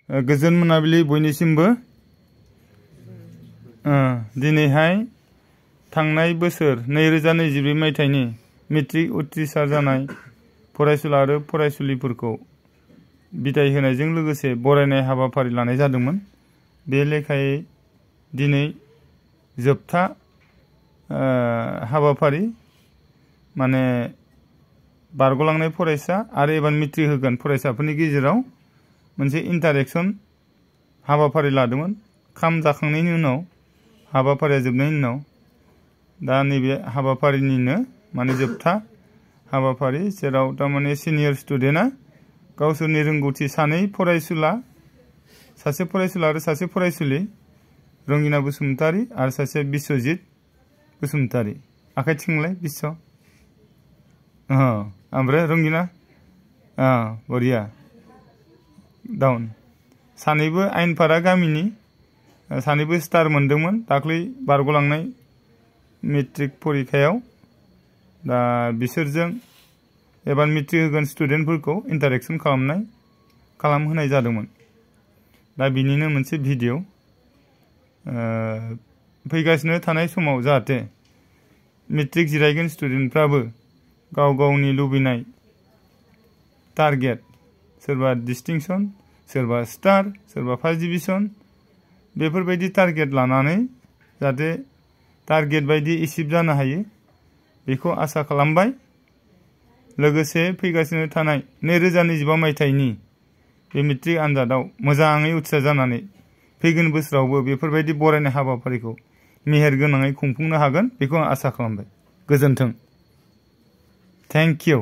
गोजोन मोनाबिलि बयनिसिमबो दिनैहाय थांनाय बोसोर 2024 मायथाइनि मेट्रिक उथ्रिसार जानाय फरायसुला आरो फरायसुलिफोरखौ बिदाय होनायजों लोगोसे बरायनाय हाबाफारि लानाय जादोंमोन। बे लेखायै दिनै जोबथा हाबाफारि माने बारग'लांनाय फरायसा आरो एबार मेट्रिक होगोन फरायसाफोरनि गेजेराव मोनसे इन्टारेक्शन हाबाफारि लादोंमोन। खाम जाखांनायनि उनाव हाबाफारिया जोबनायनि उनाव दा नैबे हाबाफारिनिनो माने जोबथा हाबाफारि जेराव तारमाने सिनियर स्टुडेन्टआ गावसोरनि रोंगौथि सानै फरायसुला सासे फरायसुला आरो सासे फरायसुलि रंगिना बसुमतारी आरो सासे बिश्वजित बसुमतारी आखाइ थिखांलाय बिश्व ओमफ्राय रंगिना बरिया डाउन सानैबो आइनपारा गामिनि सानैबो स्टार मोनदोंमोन दाख्लै बारग'लांनाय मेट्रिक परीक्षायाव। दा बिसोरजों एबार मेट्रिक होगोन स्टुडेन्टफोरखौ इन्टारेक्शन खालामहोनाय जादोंमोन। दा बिनिनो मोनसे भिडिअ फैगासिनो थानाय समाव जाहाथे मेट्रिक जिरायगोन स्टुडेन्टफ्राबो गाव गावनि लुबैनाय टारगेट सोरबा डिस्टिंक्शन सोरबा स्टार सोरबा फार्स्ट डिभिजन बेफोरबायदि टारगेट लानानै जाहाथे टारगेट बायदि एचिभ जानो हायो बेखौ आसा खालामबाय। लोगोसे फैगासिनो थानाय 2025 मायथाइनि बे मेट्रिक आनजादाव मोजाङै उथ्रिसार जानानै फैगोन बोसोरावबो बेफोरबायदि बरायनाय हाबाफारिखौ मेहेर गोनाङै खुंफुंनो हागोन बेखौ आं आसा खालामबाय। गोजोन्थों। Thank you.